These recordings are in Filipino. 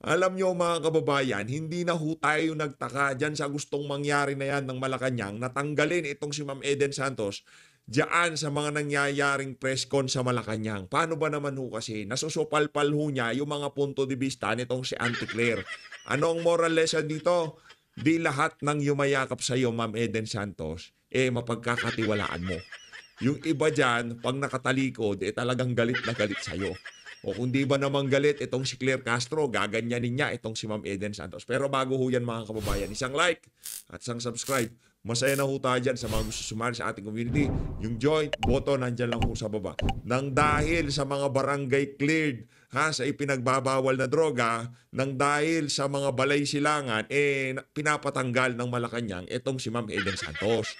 Alam nyo mga kababayan, hindi na ho tayo nagtaka dyan sa gustong mangyari na yan ng Malacanang, natanggalin itong si Ma'am Eden Santos diyan sa mga nangyayaring press con sa Malacanang. Paano ba naman ho kasi? Nasusupalpal ho niya yung mga punto de vista nitong si Auntie Claire. Ano ang moral lesson dito? Di lahat ng yumayakap sa iyo, Ma'am Eden Santos, mapagkakatiwalaan mo. Yung iba dyan, pag nakatalikod, talagang galit na galit sa'yo. O kung di ba naman galit itong si Claire Castro, gaganyanin niya itong si Ma'am Eden Santos. Pero bago ho yan mga kababayan, isang like at isang subscribe. Masaya na ho tayo dyan sa mga gusto sumali sa ating community. Yung join button, nandyan lang ho sa baba. Nang dahil sa mga barangay cleared sa ipinagbabawal na droga, nang dahil sa mga balay silangan, pinapatanggal ng Malacanang itong si Ma'am Eden Santos.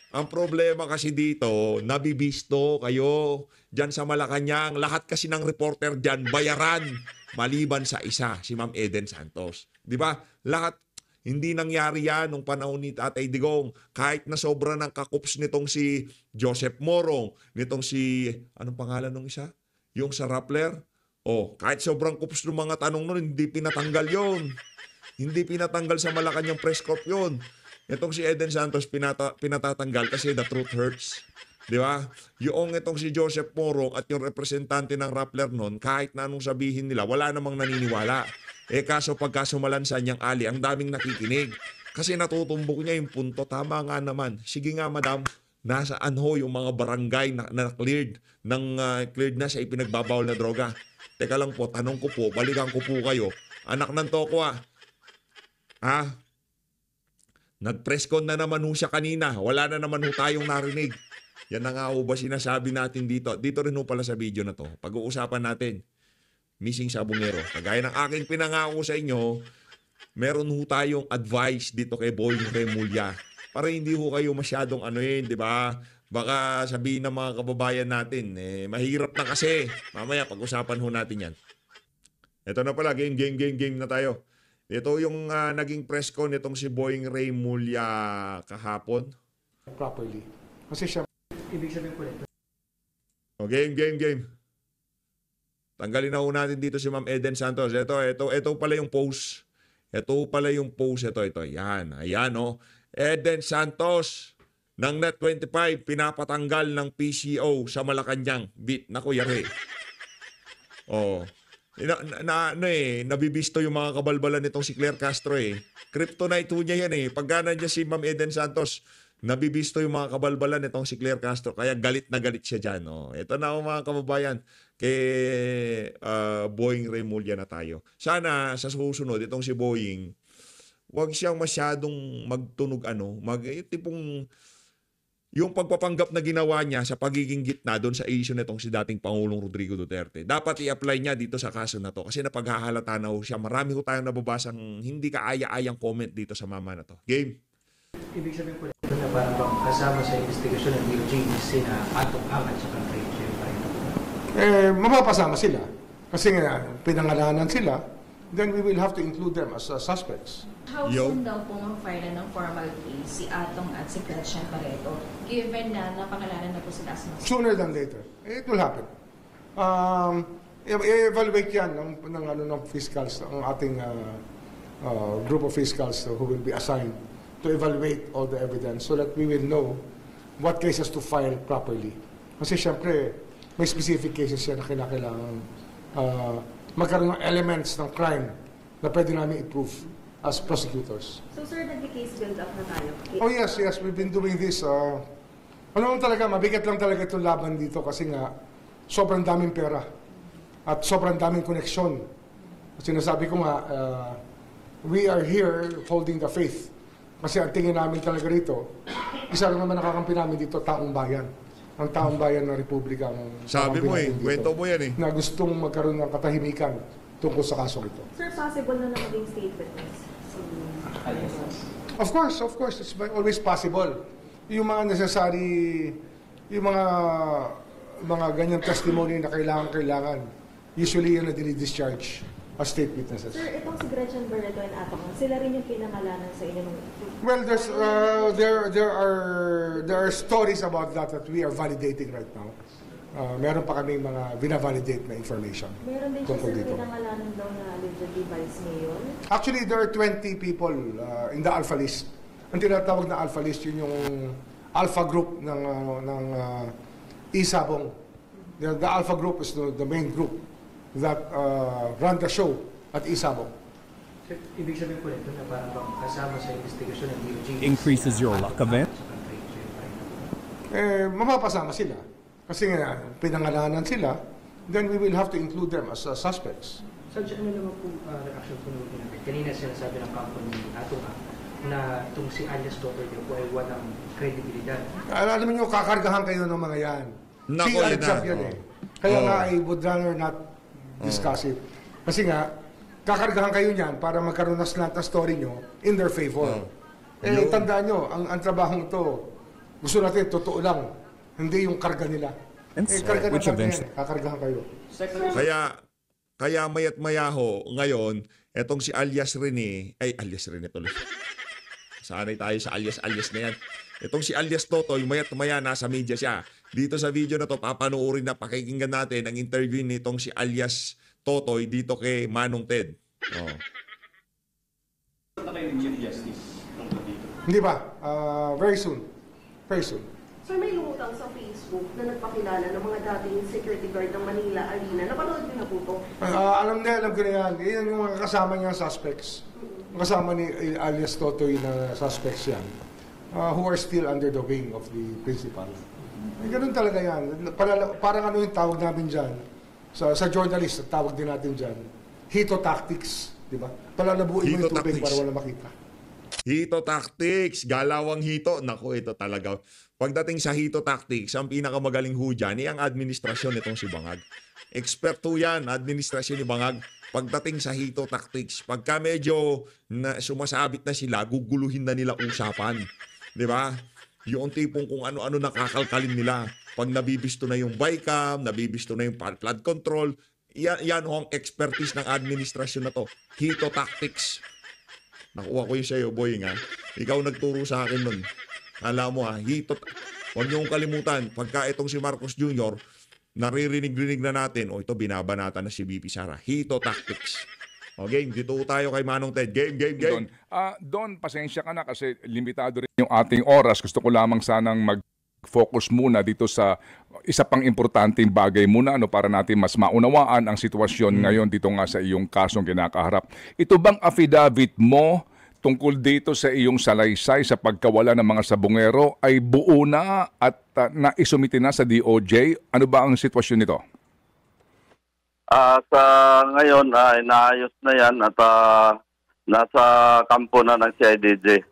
Ang problema kasi dito, nabibisto kayo dyan sa Malacanang. Lahat kasi ng reporter dyan, bayaran. Maliban sa isa, si Ma'am Eden Santos. Di ba? Lahat, hindi nangyari yan nung panahon ni Tatay Digong. Kahit na sobra ng kakups nitong si Joseph Morong, nitong si, anong pangalan nung isa? Yung sa Rappler. Kahit sobrang kups ng mga tanong nun, hindi pinatanggal yon. Hindi pinatanggal sa Malacanang press corp yun. Itong si Eden Santos pinatatanggal kasi the truth hurts. Di ba? Yung itong si Joseph Morong at yung representante ng Rappler noon, kahit na anong sabihin nila, wala namang naniniwala. Kaso pagka sumalansan niyang ali, ang daming nakikinig. Kasi natutumbok niya yung punto. Tama nga naman. Sige nga madam, nasaan ho yung mga barangay na cleared, cleared na sa ipinagbabawal na droga? Teka lang po, tanong ko po, balikan ko po kayo. Anak ng toko nag-press con na naman ho siya kanina. Wala na naman ho tayong narinig. Yan na nga ho ba sinasabi natin dito? Dito rin ho pala sa video na to. Pag-uusapan natin, missing sabungero. Kagaya ng aking pinangako sa inyo, meron ho tayong advice dito kay Boying Remulla. Para hindi ho kayo masyadong di ba? Baka sabihin ng mga kababayan natin, mahirap na kasi. Mamaya pag-usapan ho natin yan. Ito na pala, game na tayo. Ito yung naging press con nitong si Boying Remulla kahapon. Properly. Kasi siya, ibig sabihin ko rin. Game. Tanggalin na ho natin dito si Ma'am Eden Santos. Ito pala yung post. Ito. Yan. Ayan, Eden Santos ng Net25 pinapatanggal ng PCO sa Malacanang. Naku, yari. Nabibisto yung mga kabalbalan nitong si Claire Castro Kryptonite ho niya yan Pagka nandiyan si Ma'am Eden Santos, nabibisto yung mga kabalbalan nitong si Claire Castro. Kaya galit na galit siya dyan. Ito na mga kababayan, kay Boying Remulla na tayo. Sana sa susunod, itong si Boying, huwag siyang masyadong magtunog tipong yung pagpapanggap na ginawa niya sa pagiging gitna doon sa issue nitong si dating Pangulong Rodrigo Duterte. Dapat i-apply niya dito sa kaso na to kasi napaghahalata na ho siya. Marami ho tayong nababasang hindi kaaya-ayang comment dito sa mama na to. Game. Ibig sabihin ko na parang kasama sa investigasyon ng DOJ na Atong Angat sa country. Mapapasama sila. Kasi nga, pinangalanan sila, then we will have to include them as suspects. How soon daw po mag-file na ng formal case si Atong at si Gretchen Barreto given na napangalanan na po sila as mas? Sooner than later. It will happen. I-evaluate yan ng fiscals, ang ating group of fiscals who will be assigned to evaluate all the evidence so that we will know what cases to file properly. Kasi syempre, may specific cases yan na kailangan magkaroon ng elements ng crime na pwede namin i-prove as prosecutors. So sir, nag-case build up na tayo? Oh yes, we've been doing this. Mabigat lang talaga itong laban dito kasi nga sobrang daming pera at sobrang daming koneksyon. Sinasabi ko nga, we are here holding the faith. Kasi ang tingin namin talaga rito, isa lang naman nakakampi namin dito, taong bayan. Ang taong bayan ng Republika. Sabi mo kwento mo yan na gustong magkaroon ng katahimikan tungkol sa kasong ito. Sir, possible na maging state witness? Of course, it's always possible. Yung mga necessary, yung mga ganyang testimony na kailangan, usually yun na dinidischarge as state witnesses. Sir, itong si Gretchen Barreto and Atong, sila rin yung pinangalanan sa inyo nung... Well, there are stories about that we are validating right now. meron pa kami mga vina-validate na information Meron din siya tungkol sa dito. pinangalanan daw na allegedly vice mayor. Actually, there are 20 people in the Alpha List. Ang tinatawag na Alpha List, yun yung Alpha Group ng Isabong. The Alpha Group is the main group that run the show at Isabong. So, ibig sabihin po nito na parang bang kasama sa investigasyon ng DOJ Increases your luck event? Mapapasama sila. Kasi nga, pinangalanan sila, then we will have to include them as suspects. So, ano naman po reaction po natin? Kanina sinasabi ng company Atunga na itong si alias Toto po ay walang kredibilidad. Alam niyo, kakargahan kayo ng mga yan. Nako, Si yun Alexab na. yan eh. Kaya Oo. nga, I would rather not discuss it. Kasi nga, kakargahan kayo niyan para magkaroon ng slant na story nyo in their favor. Yun. Tandaan nyo, ang trabahong to, gusto natin, totoo lang. Hindi yung karga nila. And Karga na which karga eventually- yan. Kakargahan kayo. Kaya mayat maya ho, ngayon, etong si alias Rene, alias Rene tuloy. Sanay tayo sa alias na yan. Itong si alias Totoy, mayat maya nasa media siya. Dito sa video na to, papanoorin na pakikinggan natin ang interview nitong si alias Totoy dito kay Manong Ted. Oh. Hindi ba? Very soon. Very soon. Sir, may lumutang sa Facebook na nagpakilala ng mga dating security guard ng Manila Arena. Napanood niyo na po ito? Alam ko na yan. Yan yung mga kasama niya suspects. Kasama ni alias Totoy na suspects yan. Who are still under the wing of the principal. Ganun talaga yan. Parang ano yung tawag namin dyan. Sa journalist, tawag din natin dyan. Hito tactics. Di ba? Palalabuin mo Hito yung tubig tactics. para wala makita. Hito Tactics, galawang hito. Naku, ito talaga. Pagdating sa Hito Tactics, ang pinakamagaling ho dyan, ang administrasyon nitong si Bangag. Expert ho yan, administrasyon ni Bangag. Pagdating sa Hito Tactics, pagka medyo sumasabit na sila, guguluhin na nila usapan. Di ba? Yung tipong kung ano-ano nakakalkalin nila. Pag nabibisto na yung bycam, nabibisto na yung flood control, yan ho ang expertise ng administrasyon na to. Hito Tactics. Nakuha ko yun sa'yo, boy, nga. Ikaw nagturo sa akin nun. Alam mo ha, huwag niyong kalimutan, pagka itong si Marcos Jr., naririnig-rinig na natin, ito binabanata na si BP Sara. Hito Tactics. O game, dito tayo kay Manong Ted. Game. Don, pasensya ka na kasi limitado rin yung ating oras. Gusto ko lamang sanang mag-focus muna dito sa isa pang importanteng bagay muna para natin mas maunawaan ang sitwasyon ngayon dito nga sa iyong kasong kinakaharap. Ito bang affidavit mo tungkol dito sa iyong salaysay sa pagkawala ng mga sabungero ay buo na at naisumite na sa DOJ? Ano ba ang sitwasyon nito? Sa ngayon, inaayos na yan at nasa kampo na ng CIDJ.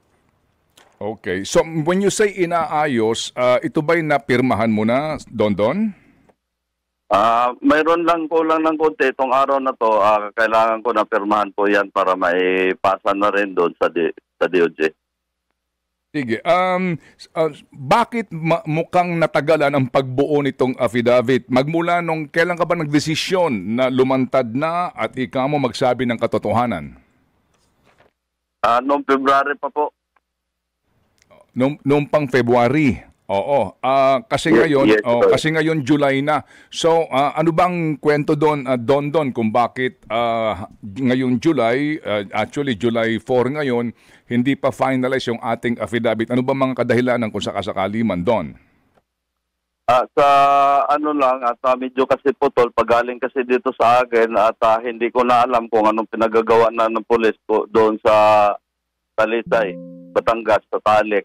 Okay. So when you say inaayos, ito ba'y napirmahan mo na, Don? Mayroon lang kulang ng konti itong araw na to. Kailangan ko na pirmahan po yan para maipasa na rin doon sa DOJ. Sige. Bakit mukhang natagalan ang pagbuo nitong affidavit? Magmula nung kailan ka ba nagdesisyon na lumantad na at ikaw mo magsabi ng katotohanan? Noong February pa po. Noong pang February. Oo. Kasi ngayon, Yes, sir. kasi ngayon July na. So, ano bang kwento doon, Don, kung bakit ngayong July, actually July 4 ngayon, hindi pa finalize yung ating affidavit? Ano ba mga kadahilanan kung sakasakali man, Don? Sa ano lang, at medyo kasi putol, pagaling kasi dito sa akin at hindi ko na alam kung anong pinagagawa na ng pulis ko doon sa Talisay, Batangas, sa Talik.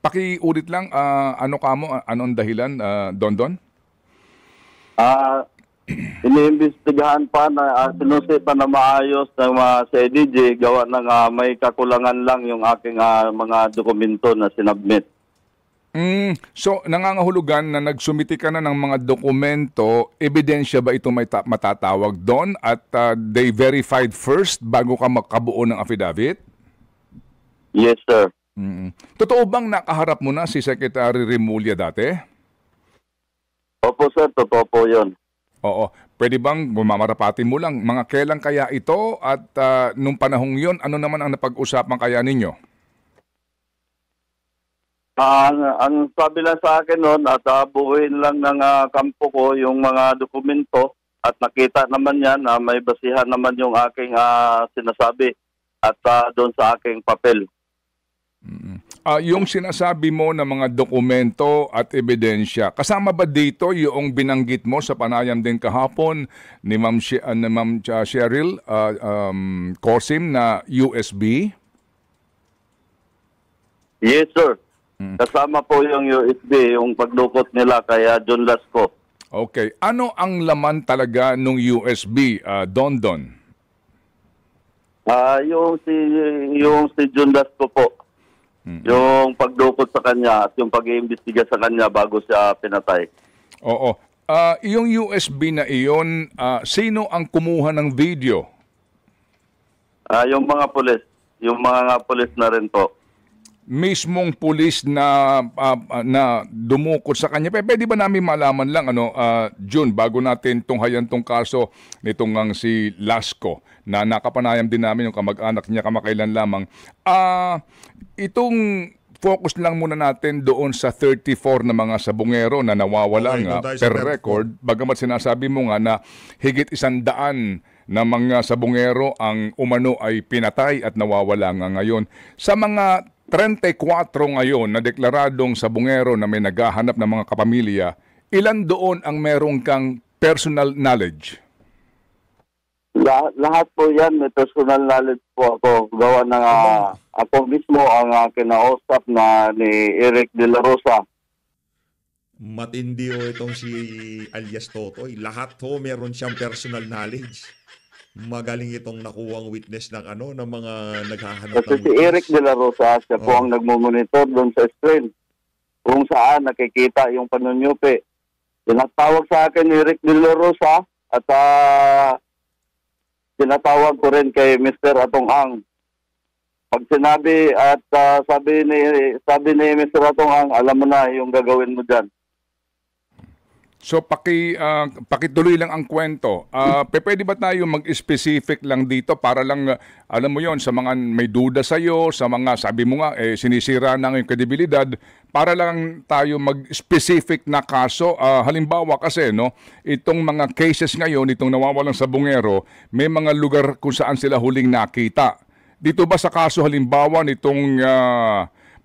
Pakiulit lang, anong dahilan, Don? Iniimbestigahan pa na sinusita na maayos ng mga CIDJ, gawa ng may kakulangan lang yung aking mga dokumento na sinubmit. So, nangangahulugan na nagsumiti ka na ng mga dokumento, ebidensya ba ito may matatawag doon at they verified first bago ka makabuo ng affidavit? Yes, sir. Totoo bang nakaharap mo na si Secretary Remulla dati? Opo, sir. Totoo po yun. Oo. Pwede bang mamarapatin mo lang mga kailan kaya ito at nung panahong yon ano naman ang napag-usapan kaya ninyo? Ang sabi lang sa akin noon at buuin lang ng kampo ko yung mga dokumento at nakita naman yan na may basihan naman yung aking sinasabi at doon sa aking papel. Yung sinasabi mo na mga dokumento at ebidensya, kasama ba dito yung binanggit mo sa panayam din kahapon ni Ma'am Cheryl Cosim na USB? Yes, sir. Kasama po yung USB, yung pagdukot nila kaya John Lasco. Okay. Ano ang laman talaga nung USB, Don Don? Yung si John Lasco po. Yung pagdukot sa kanya at yung pag-iimbestiga sa kanya bago siya pinatay. Oo. Yung USB na iyon, sino ang kumuha ng video? Yung mga pulis. Yung mga pulis na rin po. Mismong pulis na dumukot sa kanya. Pwede ba namin malaman lang June, bago natin tunghayan tong kaso nitong ang si Lasco na nakapanayam din namin yung kamag-anak niya kamakailan lamang. Itong focus lang muna natin doon sa 34 na mga sabungero na nawawala Okay, nga doon tayo sa per 34. record, bagamat sinasabi mo nga na higit 100 na mga sabungero ang umano ay pinatay at nawawala nga ngayon. Sa mga 34 ngayon na deklaradong sabungero na may naghahanap ng mga kapamilya, ilan doon ang merong kang personal knowledge? Lahat po yan, may personal knowledge po ako. Gawa ng ako mismo ang kinausap na ni Eric De La Rosa. Matindi itong si alias Totoy. Lahat meron siyang personal knowledge. Magaling itong nakuwang witness ng ng mga naghahanap Kasi ng si Eric De La Rosa, siya po Oh. ang nagmumonitor doon sa screen. Kung saan nakikita yung panunyupi. Tinatawag sa akin ni Eric De La Rosa at tinatawag ko rin kay Mr. Atong Ang. Pag sinabi at sabi ni Mr. Atong Ang, alam mo na yung gagawin mo dyan. So pakituloy lang ang kwento. Pwede ba tayo mag-specific lang dito para lang alam mo yon sa mga may duda sa iyo, sa mga sabi mo nga sinisira na yung kredibilidad, para lang tayo mag-specific na kaso. Halimbawa kasi itong mga cases ngayon, itong nawawalang sabungero, may mga lugar kung saan sila huling nakita. Dito ba sa kaso halimbawa nitong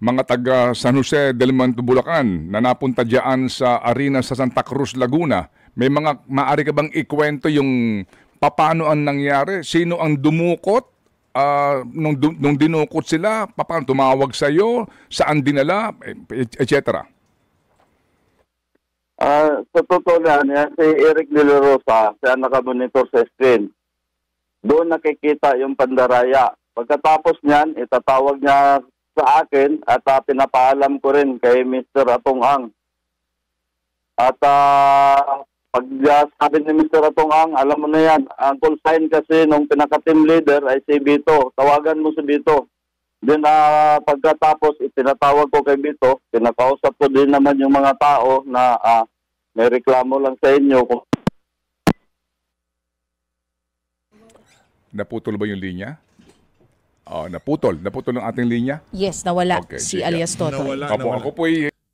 mga taga San Jose del Monte, Bulacan na napunta diyan sa arena sa Santa Cruz, Laguna, may mga maaari ka bang ikwento yung paano ang nangyari? Sino ang dumukot? Nung dinukot sila, paano tumawag sa iyo? Saan dinala? Etc. Sa totoo yan, si Eric De La Rosa, siya nakamonitor sa screen. Doon nakikita yung pandaraya. Pagkatapos niyan, itatawag niya sa akin at pinapaalam ko rin kay Mr. Atong Ang. At pag sabi ni Mr. Atong Ang, alam mo na yan, ang call sign kasi nung pinaka-team leader ay si Bito. Tawagan mo si Bito. Then pagkatapos itinatawag ko kay Bito, pinakausap ko din naman yung mga tao na may reklamo lang sa inyo. Naputol ba yung linya? Naputol ang ating linya. Yes, nawala Okay, si sige. alias Totoy. Ako po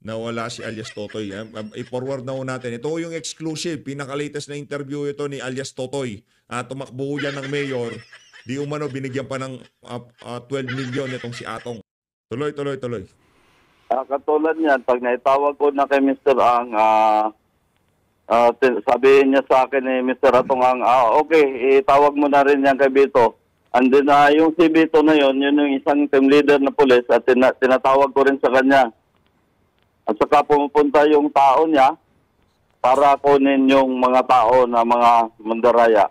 Nawala si alias Totoy. I-forward na ho natin. Ito yung exclusive. Pinaka-latest na interview ito ni alias Totoy. Tumakbo yan ng mayor. Di umano binigyan pa ng 12 million itong si Atong. Tuloy. Katulad niyan, pag naitawag ko na kay Mr. Ang, sabihin niya sa akin ni Mr. Atong Ang, okay, itawag mo na rin yan kay Bito. And then yung si Bito na yun yung isang team leader na pulis at tinatawag ko rin sa kanya. At saka pumupunta yung tao niya para kunin yung mga tao na mga mandaraya.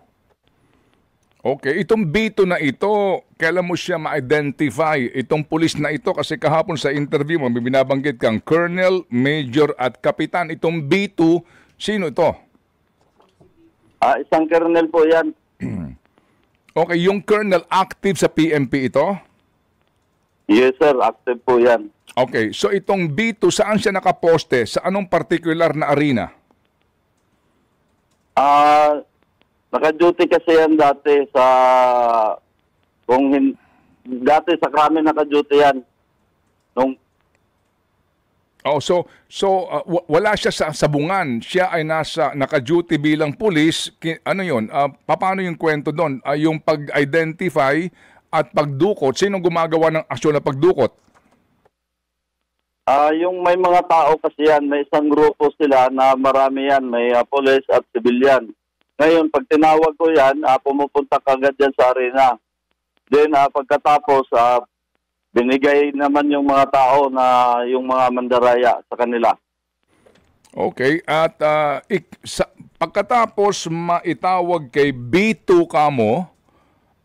Okay, itong Bito na ito, kailan mo siya ma-identify? Itong pulis na ito, kasi kahapon sa interview mo, may binabanggit kang Colonel, Major at Kapitan. Itong Bito, sino ito? Isang colonel po yan. Okay, yung Colonel active sa PNP ito? Yes sir, active po yan. Okay, so itong Bito, saan siya nakaposte? Sa anong particular na arena? Naka-duty kasi yan dati sa dati sa Krame naka-duty yan. Oh, wala siya sa sabungan. Siya ay naka-duty bilang pulis. Ano 'yon? Paano yung kwento doon? Yung pag-identify at pagdukot, sino gumagawa ng aksyon na pagdukot? Yung may mga tao kasi yan, may isang grupo sila na marami yan, may police at civilian. Ngayon, pag tinawag ko yan, pumupunta kagad yan sa arena. Then, pagkatapos, binigay naman yung mga tao na yung mga mandaraya sa kanila. Okay, at pagkatapos maitawag kay B2 kamo,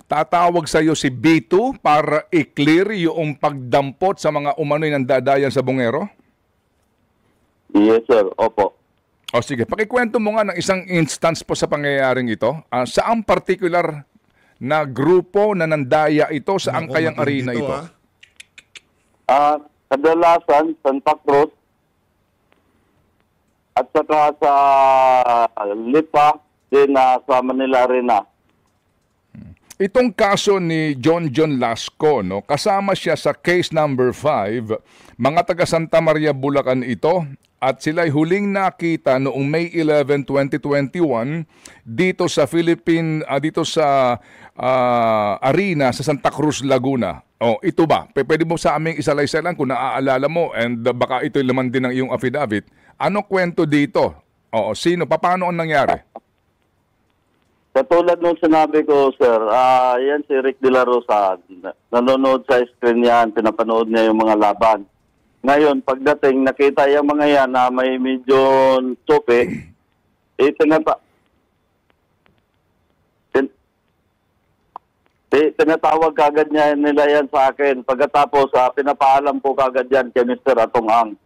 tatawag sa iyo si B2 para i-clear yung pagdampot sa mga umano'y nandadayan sa bungero? Yes, sir. Opo. O sige, pakikwento mo nga ng isang instance po sa pangyayaring ito. Saang particular na grupo na nandaya ito? Saan Naku, kayang matindi arena to, ito? Kadalasan, Santa Cruz, at saka sa Lipa, din sa Manila Arena. Itong kaso ni John Lasco, no, kasama siya sa case number 5, mga taga Santa Maria, Bulacan ito, at sila'y huling nakita noong May 11, 2021 dito sa arena sa Santa Cruz, Laguna. Oh, ito ba? Pwede mo sa aming isalaysay lang kung naaalala mo, and baka ito'y laman din ng iyong affidavit. Ano kwento dito? Oh, sino? Paano ang nangyari? Katulad nung sinabi ko, sir, yan si Rick De La Rosa. Nanonood sa screen yan, pinapanood niya yung mga laban. Ngayon, pagdating, nakita yung mga yan na may medyo tupi, tinatawag kagad nila yan sa akin. Pagkatapos, pinapaalam ko kagad yan kay Mr. Atong Ang.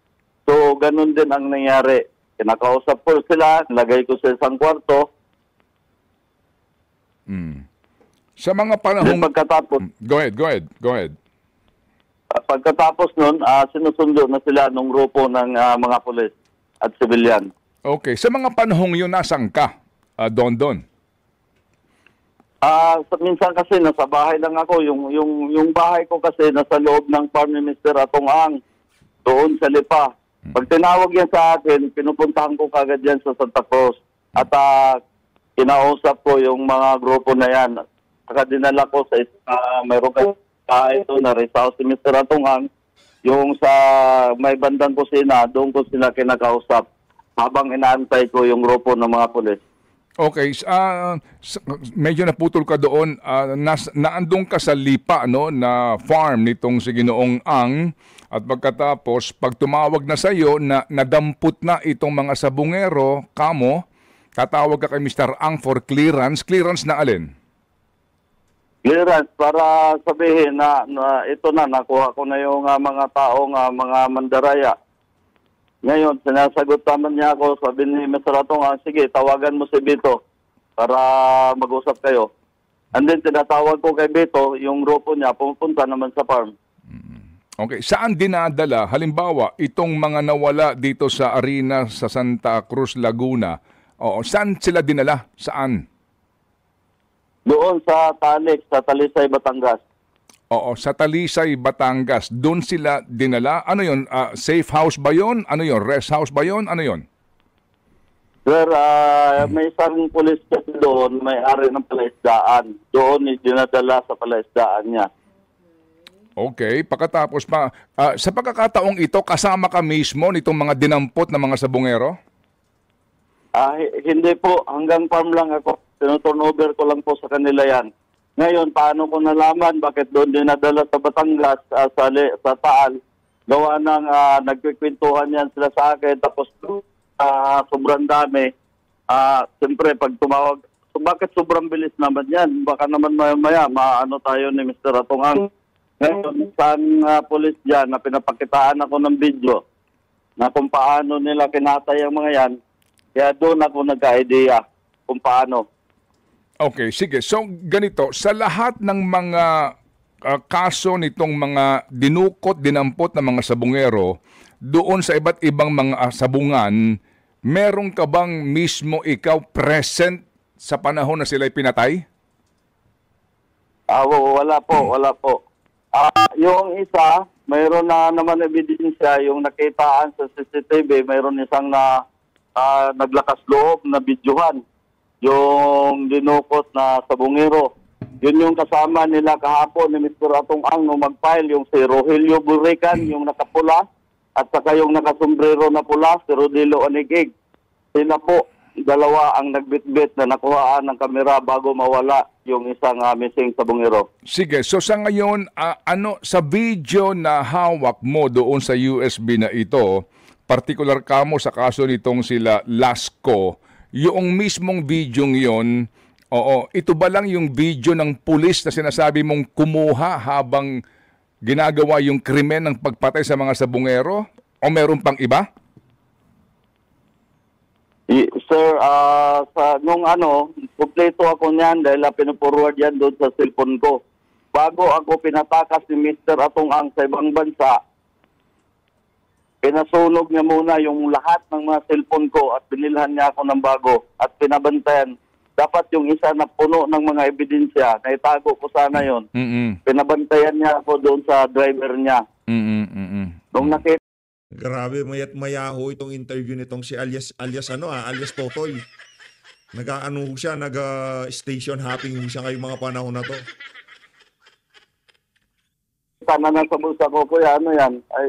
So, ganun din ang nangyari. Kinakausap ko sila, nilagay ko sa isang kwarto. Sa mga panahong... Pagkatapos, Go ahead. Pagkatapos nun, sinusundo na sila nung grupo ng mga pulis at civilian. Okay. Sa mga panahong yun, nasaan ka, Don? Minsan kasi nasa bahay lang ako. Yung bahay ko kasi nasa loob ng farm ni Mr. Atong Ang, doon sa Lipa. Pag tinawag yan sa akin, pinupuntahan ko kagad yan sa Santa Cruz. At kinausap ko yung mga grupo na yan. Saka dinala ko sa mayroon ito na resource si Mr. Atungang, yung sa may bandang kusina, doon ko sila kinakausap habang inaantay ko yung grupo ng mga pulis. Okay, medyo naputol ka doon. Naandun ka sa Lipa, no, na farm nitong si Ginoong Ang, at pagkatapos, pag tumawag na sa iyo na nadampot na itong mga sabungero, kamo, tatawag ka kay Mr. Ang for clearance. Clearance na alin? Clearance para sabihin na ito na, nakuha ko na yung mga taong mga mandaraya. Ngayon, sinasagot naman niya ako, sabi ni Mr. Atong, sige, tawagan mo si Bito para mag-usap kayo. And then, tinatawag ko kay Bito, yung grupo niya, pumunta naman sa farm. Okay, saan dinadala, halimbawa, itong mga nawala dito sa arena sa Santa Cruz, Laguna, saan sila dinala? Saan? Doon sa Talik, sa Talisay, Batangas. Oo, sa Talisay, Batangas. Doon sila dinala. Ano yon? Safe house ba yon? Ano yon? Rest house ba yon? Ano yon? Sir, may isang pulis kasi doon, may-ari ng palaisdaan. Doon dinadala sa palaisdaan niya. Okay, pagkatapos pa, sa pagkakataong ito, kasama ka mismo nitong mga dinampot na mga sabungero? Hindi po, hanggang farm lang ako. Tinuturnover ko lang po sa kanila yan. Ngayon, paano ko nalaman bakit doon dinadala sa Batangas, sa Taal, gawa ng nagkikwentuhan yan sila sa akin, tapos sobrang dami. Siyempre, pag tumawag, bakit sobrang bilis naman yan? Baka naman maya maano tayo ni Mr. Atungang. Ngayon, isang polis dyan na pinapakitaan ako ng video na kung paano nila kinatay ang mga yan, kaya doon ako nagka-idea kung paano. Okay, sige. So, ganito, sa lahat ng mga kaso nitong mga dinukot, dinampot na mga sabungero, doon sa iba't ibang mga sabungan, meron ka bang mismo ikaw present sa panahon na sila'y pinatay? Wala po. Yung isa, mayroon na naman ebidensya yung nakitaan sa CCTV, mayroon isang naglakas loob na videohan, yung dinukot na sabungero. Yun yung kasama nila kahapon ni Mr. Atong Ang nung mag-file, yung si Rogelio Burican, yung nakapula, at saka yung nakasombrero na pula, si Rodilo Anigig. Sila po, dalawa ang nagbitbit na nakuhaan ng kamera bago mawala yung isang missing sabungero. Sige, so sa ngayon, sa video na hawak mo doon sa USB na ito, particular ka mo sa kaso nitong sila Lasco, yung mismong video yon, ito ba lang yung video ng pulis na sinasabi mong kumuha habang ginagawa yung krimen ng pagpatay sa mga sabungero? O meron pang iba? Sir, nung kumpleto ako niyan dahil pinuforward yan doon sa cellphone ko. Bago ako pinatakas ni Mr. Atong Ang sa ibang bansa, pinasunog niya muna yung lahat ng mga cellphone ko at binilhan niya ako ng bago at pinabantayan. Dapat yung isa na puno ng mga ebidensya, naitago ko sana yon. Pinabantayan niya ako doon sa driver niya. Nung nakita Grabe, mayat mayaho itong interview nitong si alias Totoy. Nag-ano siya, nag-station hopping siya ngayong mga panahon na to. sana nasa bulsa ko, kuya, ano yan? Ay,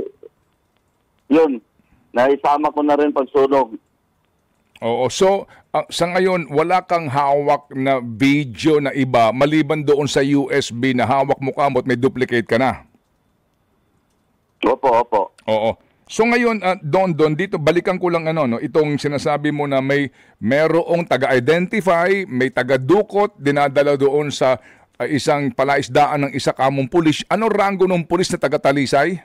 yun, naisama ko na rin pagsunog. Oo, so sa ngayon, wala kang hawak na video na iba maliban doon sa USB na hawak mo kamot, may duplicate ka na. Opo, opo. Oo. So ngayon, Don, dito balikan ko lang itong sinasabi mo na merong taga-identify, may taga-dukot, dinadala doon sa isang palaisdaan ng isa kamong pulis. Anong rango ng pulis na taga-Talisay?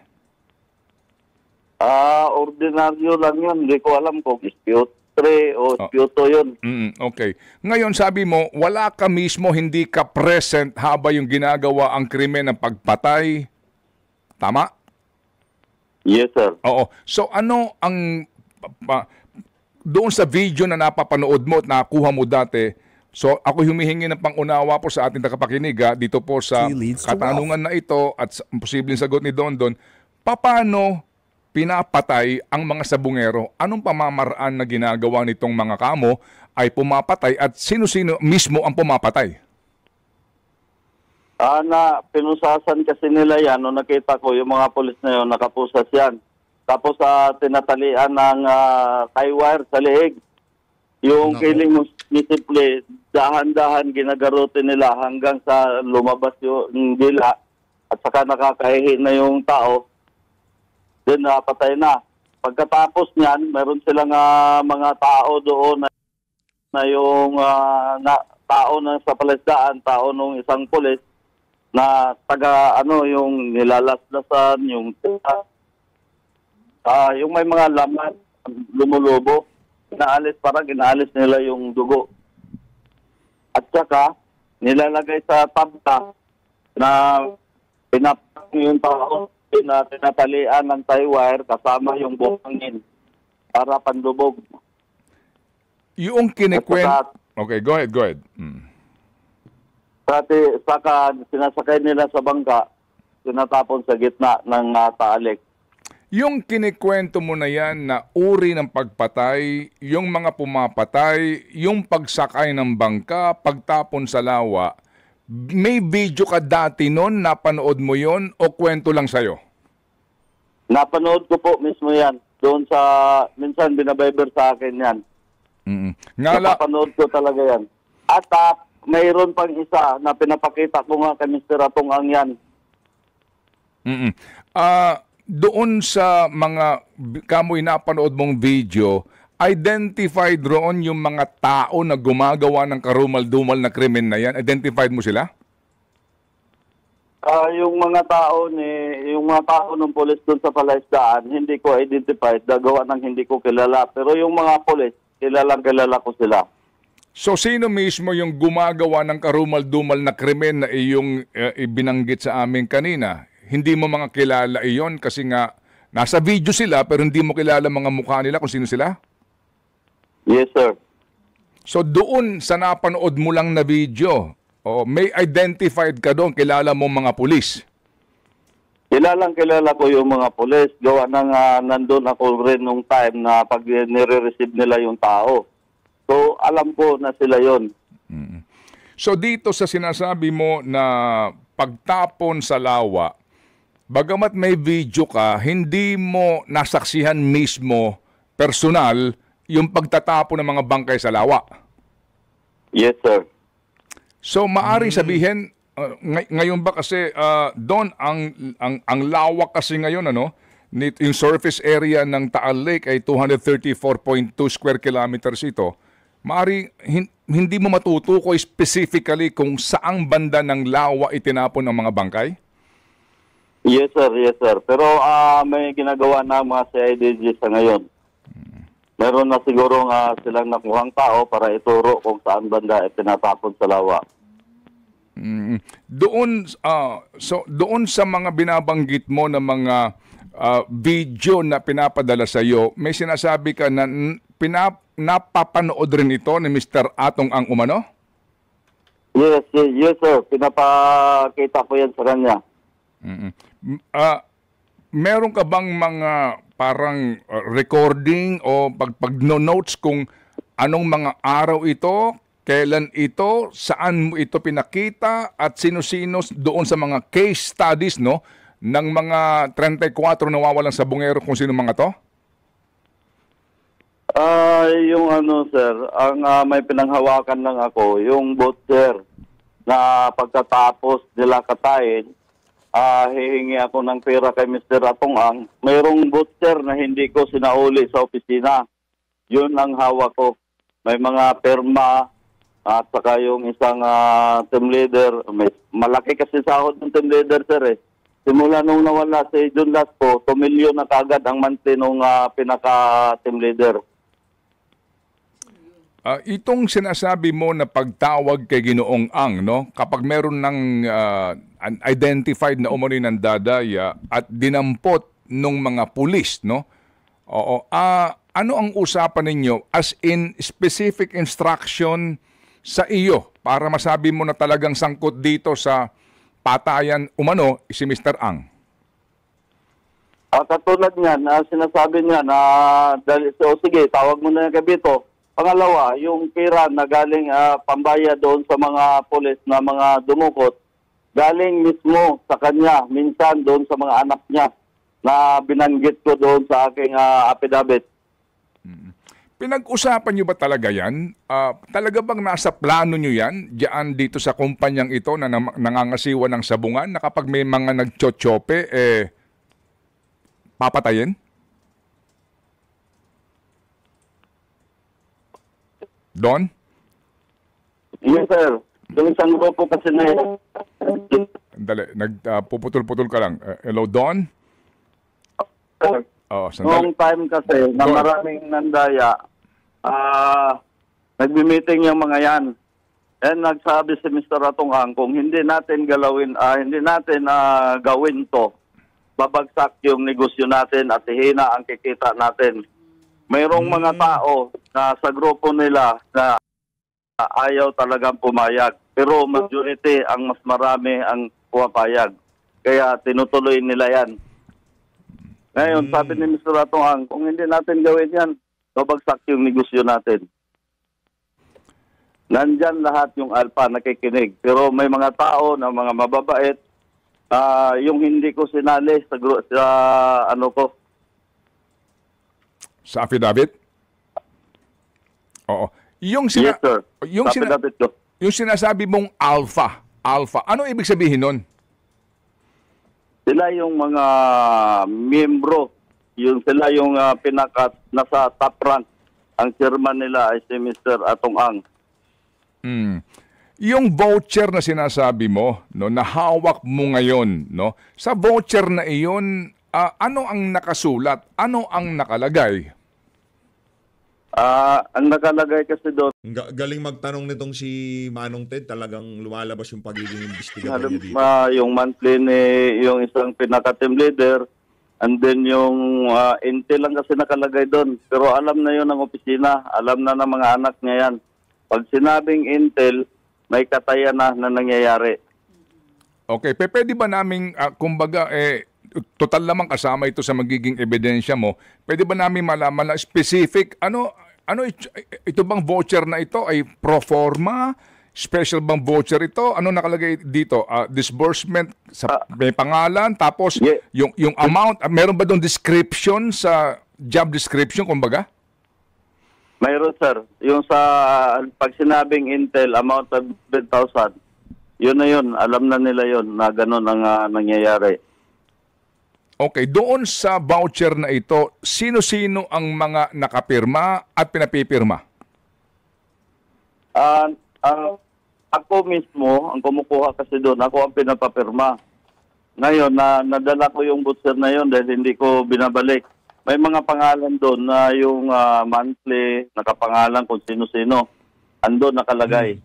Ordinaryo lang yun. Hindi ko alam kung Sputre o Sputo yun. Okay. Ngayon sabi mo, wala ka mismo, hindi ka present habang yung ginagawa ang krimen ng pagpatay. Tama? Yes, sir. Oo. So ano ang doon sa video na napapanood mo at nakuha mo dati, so ako humihingi ng pangunawa po sa ating tagapakinig dito po sa katanungan na ito at posibleng sagot ni Don, paano pinapatay ang mga sabungero? Anong pamamaraan na ginagawa nitong mga kamo ay pumapatay at sino-sino mismo ang pumapatay? Pinusasan kasi nila yan. Nung nakita ko yung mga polis na yun, nakapusas yan. Tapos tinatalian ng tie wire sa leeg. Yung kiling musipli, dahan-dahan ginagarote nila hanggang sa lumabas yung dila at saka nakakahihi na yung tao. Then napatay na. Pagkatapos niyan, meron silang mga tao doon na yung tao na sa palisdaan, tao nung isang polis na yung nilalaslasan, yung may mga laman, lumulubo, inaalis nila yung dugo. At saka, nilalagay sa tabta na pinapak yung tao, tinatalian ng tie wire kasama yung buhangin para pandubog. Yung kinikwento... Okay, go ahead. Saka sinasakay nila sa bangka, tinatapon sa gitna ng taalik. Yung kinikwento mo na yan na uri ng pagpatay, yung mga pumapatay, yung pagsakay ng bangka, pagtapon sa lawa, may video ka dati nun, napanood mo yon o kwento lang sa'yo? Napanood ko po mismo yan. Doon sa, minsan binabiber sa akin yan. Napanood ko talaga yan. At mayroon pang isa na pinapakita ko nga kay Mr. Atong Ang yan. Doon sa mga kamoy napanood mong video, identified roon yung mga tao na gumagawa ng karumal-dumal na krimen na yan? Identified mo sila? Yung mga tao ng pulis doon sa palaisdaan, hindi ko identified, gagawa ng hindi ko kilala. Pero yung mga pulis, kilala ko sila. So sino mismo yung gumagawa ng karumal-dumal na krimen na iyong ibinanggit sa amin kanina? Hindi mo mga kilala iyon kasi nga nasa video sila pero hindi mo kilala mga mukha nila kung sino sila? Yes, sir. So doon sa napanood mo lang na video, may identified ka doon, kilala mo mga pulis? Kilala ko yung mga pulis. Gawa ng nandun ako rin nung time na pag nire-receive nila yung tao. So, alam ko na sila yon. So dito sa sinasabi mo na pagtapon sa lawa, bagamat may video ka, hindi mo nasaksihan mismo personal yung pagtatapon ng mga bangkay sa lawa. Yes, sir. So maaring sabihin ngayon ba kasi doon ang lawak kasi ngayon yung surface area ng Taal Lake ay 234.2 square kilometers ito. Maaring hindi mo matutukoy specifically kung saang banda ng lawa itinapon ang mga bangkay? Yes, sir. Yes, sir. Pero may ginagawa na mga CIDG sa ngayon. Meron na siguro silang nakuhang tao para ituro kung saan banda itinatapon sa lawa. Doon sa mga binabanggit mo na mga video na pinapadala sa iyo, may sinasabi ka na napapanood rin ito ni Mr. Atong Ang umano? Yes, sir. Pinapakita ko yan sa kanya. Meron ka bang mga parang recording o pag-notes kung anong mga araw ito, kailan ito, saan mo ito pinakita at sino-sino doon sa mga case studies ng mga 34 nawawalang sabungero kung sino mga to? Yung sir, ang may pinanghawakan lang ako, yung boat sir, na pagkatapos nila katayin, hihingi ako ng pera kay Mr. Atong Ang. Mayroong boat sir na hindi ko sinauli sa opisina. Yun ang hawak ko. May mga perma at saka yung isang team leader. Malaki kasi sahod ng team leader sir eh. Simula nung nawala si John Lasco, 2 million na kagad ang monthly nung pinaka-team leader. Itong sinasabi mo na pagtawag kay Ginoong Ang, kapag meron ng identified na umano'y ng dadaya at dinampot ng mga pulis, ano ang usapan ninyo as in specific instruction sa iyo para masabi mo na talagang sangkot dito sa patayan umano si Mr. Ang? Katulad niyan, sinasabi niya na, sige, tawag mo na yung kabito. Pangalawa, yung pera na galing pambaya doon sa mga pulis na mga dumukot, galing mismo sa kanya, minsan doon sa mga anak niya na binanggit ko doon sa aking affidavit. Pinag-usapan nyo ba talaga yan? Talaga bang nasa plano nyo yan, diyan dito sa kumpanyang ito na nangangasiwa ng sabungan na kapag may mga nagtsotsope, papatayin? Don? Yes, sir. Yung isang grupo kasi na Dali, puputol-putol ka lang. Hello, Don? Sandali. noong time kasi na Don. maraming nandaya, nagbi-meeting yung mga yan. And nagsabi si Mr. Atong Ang, kung hindi natin gawin to, babagsak yung negosyo natin at hihina ang kikita natin. Mayroong mga tao na sa grupo nila na ayaw talagang pumayag. Pero majority, ang mas marami ang pumapayag. Kaya tinutuloy nila yan. Ngayon, sabi ni Mr. Atong Ang, kung hindi natin gawin yan, babagsak yung negosyo natin. Nandyan lahat yung alpha nakikinig. Pero may mga tao na mga mababait, yung hindi ko sinali sa Sa affidavit? Oo. Yes, sir. Yung, Sa affidavit ko. yung sinasabi mong alpha, ano ibig sabihin nun? Sila yung mga miyembro. Sila yung nasa top rank. Ang chairman nila ay si Mr. Atong Ang. Yung voucher na sinasabi mo, na hawak mo ngayon, sa voucher na iyon, ano ang nakasulat? Ano ang nakalagay? Ang nakalagay kasi doon, Galing magtanong nitong si Manong Ted, talagang lumalabas yung pagiging investigador niya dito. yung monthly yung isang pinaka-team leader, and then yung intel lang kasi nakalagay doon. Pero alam na yun ng opisina, alam na ng mga anak niya yan. Pag sinabing intel, may katayan na nangyayari. Okay, pwede ba naming, kumbaga, total naman kasama ito sa magiging ebidensya mo. Pwede ba namin malaman na specific, ito bang voucher na ito ay pro forma? Special bang voucher ito? Ano nakalagay dito? Disbursement sa may pangalan, tapos Yeah. yung amount, meron ba doon description sa job description, kumbaga? Mayroon, sir. Yung sa pag sinabing Intel, amount of 100,000, yun na yun. Alam na nila yun na ganun ang nangyayari. Okay, doon sa voucher na ito, sino-sino ang mga nakapirma at pinapipirma? Ako mismo, ang kumukuha kasi doon, ako ang pinapapirma. Ngayon, nadala ko yung voucher na yun dahil hindi ko binabalik. May mga pangalan doon na yung monthly, nakapangalan kung sino-sino. Andun nakalagay.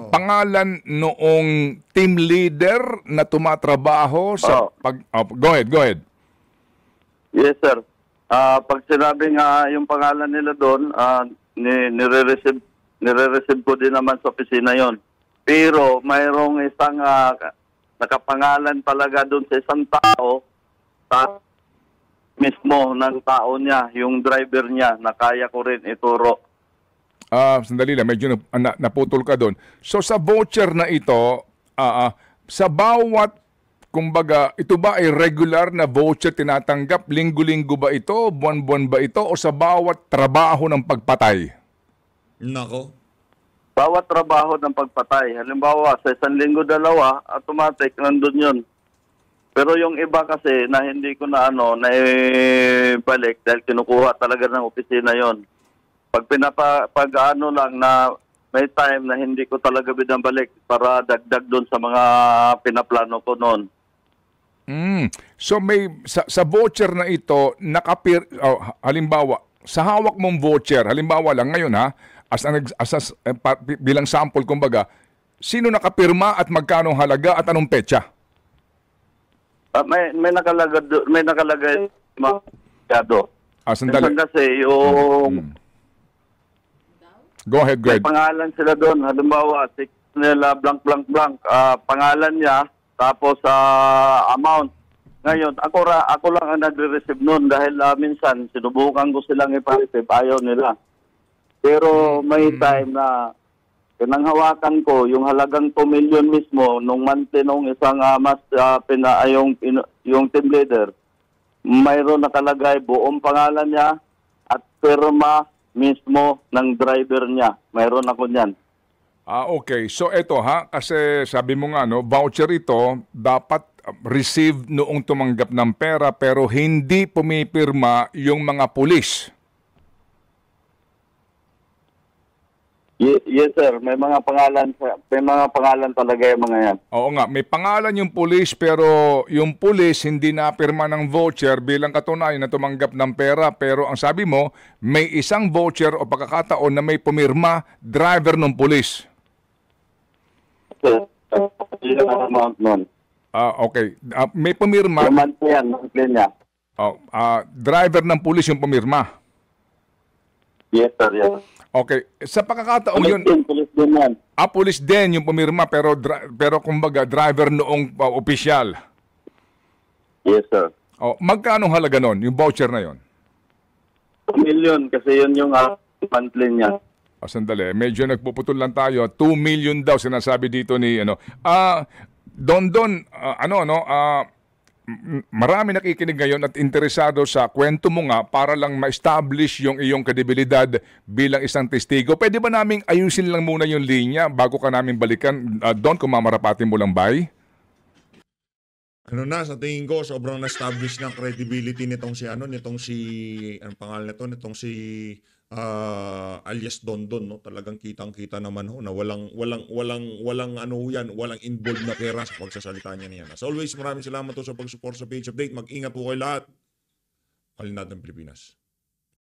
Pangalan noong team leader na tumatrabaho sa go ahead. Yes, sir. Pag sinabing yung pangalan nila doon, nire-receive ko din naman sa opisina yon. Pero mayroong isang nakapangalan talaga doon sa isang tao, mismo ng tao niya, yung driver niya, na kaya ko rin ituro. Sandali lang, medyo naputol ka doon. So sa voucher na ito, sa bawat, kumbaga, ito ba ay regular na voucher tinatanggap? Linggo-linggo ba ito? Buwan-buwan ba ito? O sa bawat trabaho ng pagpatay? Nako. Bawat trabaho ng pagpatay. Halimbawa, sa isang linggo, dalawa, automatic, nandun yun. Pero yung iba kasi na hindi ko na naibalik dahil kinukuha talaga ng opisina yon. Pag lang na may time na hindi ko talaga binabalik para dagdag doon sa mga pinaplano ko noon. So may sa voucher na ito halimbawa sa hawak mong voucher, halimbawa lang ngayon bilang sample kumbaga, sino nakapirma at magkano halaga at anong petsa? May nakalagay mga Sandali. minsan kasi yung Go ahead, may Greg. pangalan sila doon. Halimbawa, nila blank. Pangalan niya, tapos amount. Ngayon, ako lang ang nagre-receive noon dahil minsan sinubukan ko silang ipa-receive, ayaw nila. Pero may time na pinanghawakan ko yung halagang 2 million mismo nung monthly nung isang yung team leader. Mayroon nakalagay buong pangalan niya at firma mismo ng driver niya. Mayroon ako niyan. Okay. So eto kasi sabi mo nga voucher ito dapat received noong tumanggap ng pera pero hindi pumipirma yung mga pulis. Yes, sir. May mga pangalan talaga yung mga yan. Oo nga, may pangalan yung pulis pero yung pulis hindi napirma ng voucher bilang katunayan na tumanggap ng pera pero ang sabi mo, may isang voucher o pagkakataon na may pumirma driver ng pulis. Yun ang amount nun. Okay. May pumirma. Monthly niya. Driver ng pulis yung pumirma. Yes, sir. Yes. Okay. Sa pagkakataong yun, Pulis din yan. pulis din yung pumirma pero kumbaga driver noong opisyal. Yes, sir. Magkano halaga nun, yung voucher na yon? 2 million kasi yun yung monthly niya. Sandali, medyo nagpuputol lang tayo. 2 million daw sinasabi dito ni marami nakikinig ngayon at interesado sa kwento mo nga para lang ma-establish yung iyong kredibilidad bilang isang testigo. Pwede ba naming ayusin lang muna yung linya bago ka namin balikan doon kung mamarapatin mo lang bay? Sa tingin ko sobrang na-establish ng credibility nitong si anong pangalan nito, nitong si alias Dondon, no? Talagang kitang-kita naman na walang involved na pera sa pagsasalita niya niyan. As always, maraming salamat sa pag-support sa Page Update. Mag-ingat po kayo lahat. Halin natin Pilipinas.